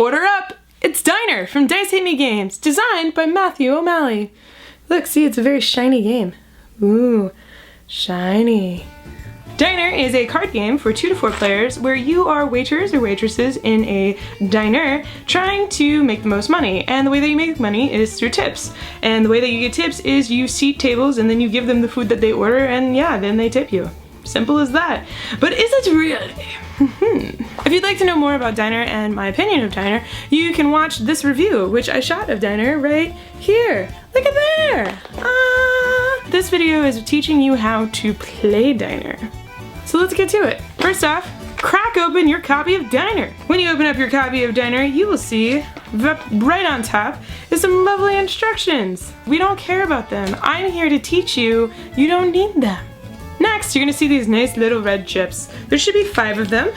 Order up! It's Diner from Dice Hit Me Games, designed by Matthew O'Malley. Look, see, it's a very shiny game. Ooh, shiny. Diner is a card game for 2 to 4 players where you are waiters or waitresses in a diner trying to make the most money. And the way that you make money is through tips. And the way that you get tips is you seat tables and then you give them the food that they order and yeah, then they tip you. Simple as that. But is it really? If you'd like to know more about Diner and my opinion of Diner, you can watch this review, which I shot of Diner right here. Look at there! This video is teaching you how to play Diner. So let's get to it. First off, crack open your copy of Diner. When you open up your copy of Diner, you will see that right on top is some lovely instructions. We don't care about them. I'm here to teach you. You don't need them. Next, you're gonna see these nice little red chips. There should be 5 of them,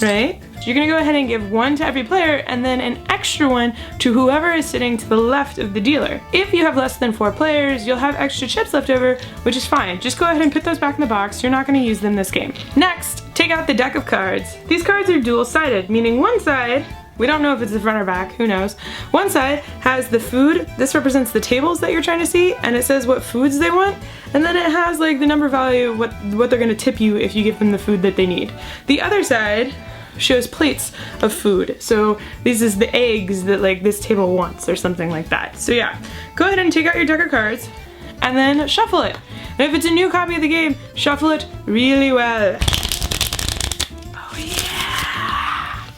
right? You're gonna go ahead and give 1 to every player and then an extra 1 to whoever is sitting to the left of the dealer. If you have less than 4 players, you'll have extra chips left over, which is fine. Just go ahead and put those back in the box. You're not gonna use them this game. Next, take out the deck of cards. These cards are dual-sided, meaning one side, we don't know if it's the front or back, who knows. One side has the food, this represents the tables that you're trying to see, and it says what foods they want, and then it has like the number value, what they're gonna tip you if you give them the food that they need. The other side shows plates of food, so this is the eggs that like this table wants or something like that. So yeah, go ahead and take out your deck of cards, and then shuffle it. And if it's a new copy of the game, shuffle it really well.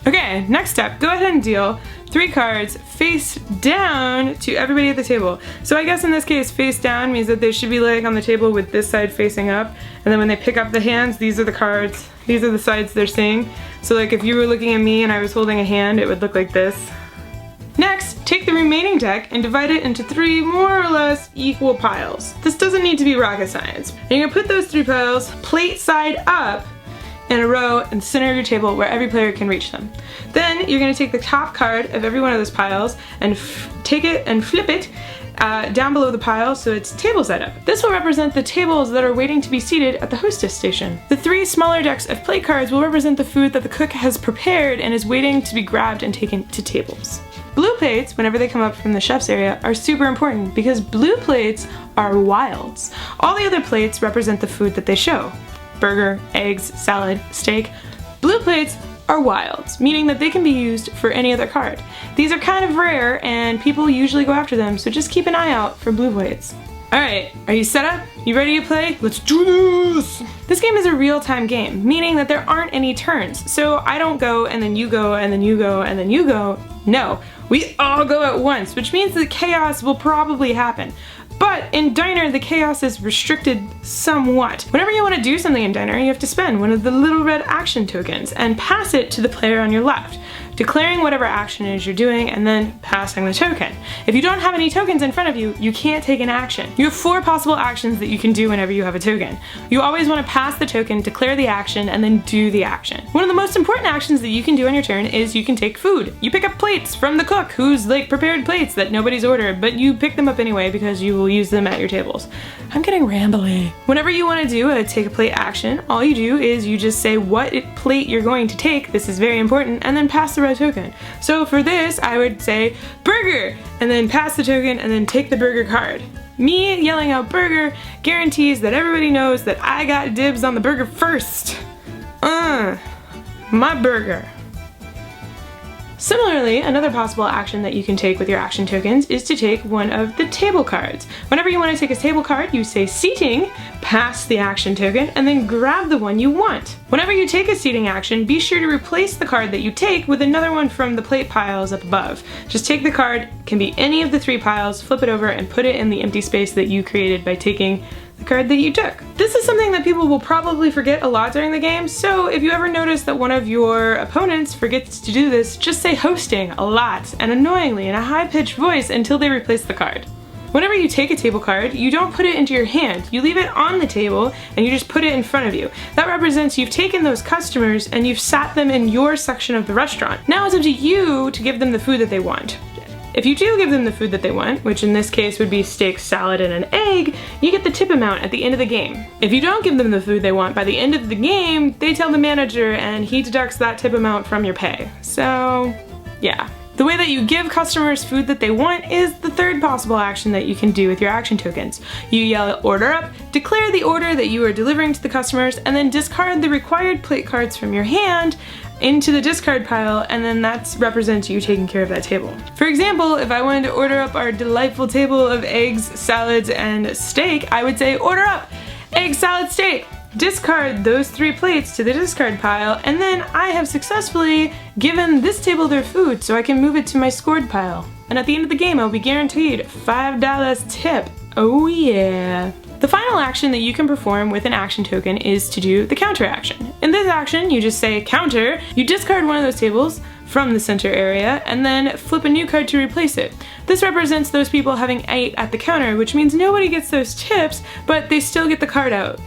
Okay, next step, go ahead and deal 3 cards face down to everybody at the table. So I guess in this case, face down means that they should be laying on the table with this side facing up, and then when they pick up the hands, these are the cards, these are the sides they're seeing. So like if you were looking at me and I was holding a hand, it would look like this. Next, take the remaining deck and divide it into 3 more or less equal piles. This doesn't need to be rocket science. And you're gonna put those 3 piles plate side up in a row in the center of your table where every player can reach them. Then you're going to take the top card of every one of those piles and take it and flip it down below the pile so it's table side up. This will represent the tables that are waiting to be seated at the hostess station. The 3 smaller decks of plate cards will represent the food that the cook has prepared and is waiting to be grabbed and taken to tables. Blue plates, whenever they come up from the chef's area, are super important because blue plates are wilds. All the other plates represent the food that they show. Burger, eggs, salad, steak. Blue plates are wilds, meaning that they can be used for any other card. These are kind of rare and people usually go after them, so just keep an eye out for blue plates. Alright, are you set up? You ready to play? Let's do this! This game is a real-time game, meaning that there aren't any turns. So I don't go and then you go and then you go and then you go. No, we all go at once, which means that chaos will probably happen. But in Diner, the chaos is restricted somewhat. Whenever you want to do something in Diner, you have to spend one of the little red action tokens and pass it to the player on your left, declaring whatever action it is you're doing and then passing the token. If you don't have any tokens in front of you, you can't take an action. You have 4 possible actions that you can do whenever you have a token. You always want to pass the token, declare the action, and then do the action. One of the most important actions that you can do on your turn is you can take food. You pick up plates from the cook who's like prepared plates that nobody's ordered, but you pick them up anyway because you will use them at your tables. I'm getting rambly. Whenever you want to do a take a plate action, all you do is you just say what plate you're going to take, this is very important, and then pass the red token. So for this, I would say burger, and then pass the token, and then take the burger card. Me yelling out burger guarantees that everybody knows that I got dibs on the burger first. My burger. Similarly, another possible action that you can take with your action tokens is to take one of the table cards. Whenever you want to take a table card, you say seating, pass the action token, and then grab the one you want. Whenever you take a seating action, be sure to replace the card that you take with another one from the plate piles up above. Just take the card, can be any of the 3 piles, flip it over, and put it in the empty space that you created by taking the card that you took. This is something that people will probably forget a lot during the game, so if you ever notice that one of your opponents forgets to do this, just say hosting a lot and annoyingly in a high-pitched voice until they replace the card. Whenever you take a table card, you don't put it into your hand. You leave it on the table and you just put it in front of you. That represents you've taken those customers and you've sat them in your section of the restaurant. Now it's up to you to give them the food that they want. If you do give them the food that they want, which in this case would be steak, salad, and an egg, you get the tip amount at the end of the game. If you don't give them the food they want by the end of the game, they tell the manager and he deducts that tip amount from your pay. So, yeah. The way that you give customers food that they want is the third possible action that you can do with your action tokens. You yell order up, declare the order that you are delivering to the customers, and then discard the required plate cards from your hand into the discard pile, and then that represents you taking care of that table. For example, if I wanted to order up our delightful table of eggs, salads, and steak, I would say order up, egg, salad, steak. Discard those 3 plates to the discard pile, and then I have successfully given this table their food so I can move it to my scored pile. And at the end of the game, I'll be guaranteed $5 tip. Oh yeah. The final action that you can perform with an action token is to do the counter action. In this action, you just say counter, you discard one of those tables from the center area, and then flip a new card to replace it. This represents those people having ate at the counter, which means nobody gets those tips, but they still get the card out.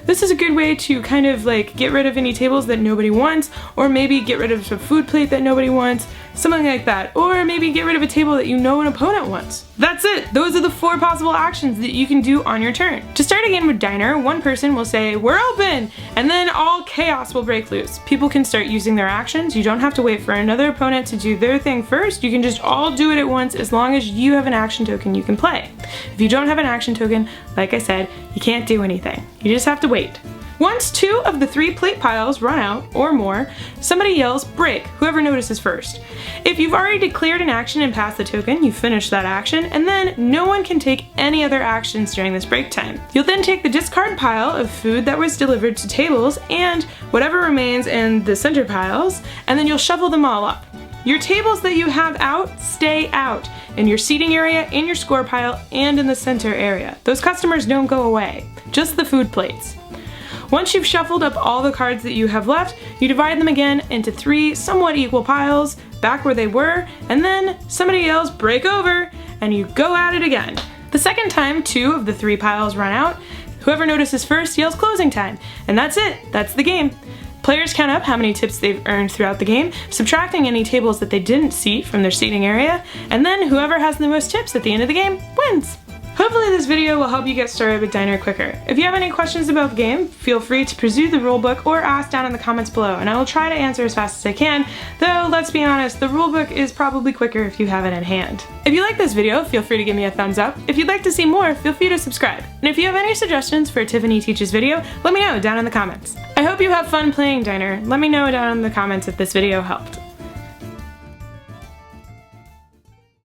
This is a good way to kind of like get rid of any tables that nobody wants, or maybe get rid of a food plate that nobody wants, something like that. Or maybe get rid of a table that you know an opponent wants. That's it! Those are the 4 possible actions that you can do on your turn. To start a game with Diner, one person will say, "We're open!" and then all chaos will break loose. People can start using their actions. You don't have to wait for another opponent to do their thing first. You can just all do it at once as long as you have an action token you can play. If you don't have an action token, like I said, you can't do anything. You just have to wait. Once 2 of the 3 plate piles run out, or more, somebody yells break, whoever notices first. If you've already declared an action and passed the token, you finish that action, and then no one can take any other actions during this break time. You'll then take the discard pile of food that was delivered to tables and whatever remains in the center piles, and then you'll shuffle them all up. Your tables that you have out, stay out, in your seating area, in your score pile, and in the center area. Those customers don't go away, just the food plates. Once you've shuffled up all the cards that you have left, you divide them again into 3 somewhat equal piles, back where they were, and then somebody yells break over, and you go at it again. The second time 2 of the 3 piles run out, whoever notices first yells closing time, and that's it, that's the game. Players count up how many tips they've earned throughout the game, subtracting any tables that they didn't seat from their seating area, and then whoever has the most tips at the end of the game wins. Hopefully this video will help you get started with Diner quicker. If you have any questions about the game, feel free to pursue the rulebook or ask down in the comments below, and I will try to answer as fast as I can, though let's be honest, the rulebook is probably quicker if you have it in hand. If you like this video, feel free to give me a thumbs up. If you'd like to see more, feel free to subscribe. And if you have any suggestions for a Tiffany Teaches video, let me know down in the comments. I hope you have fun playing Diner. Let me know down in the comments if this video helped.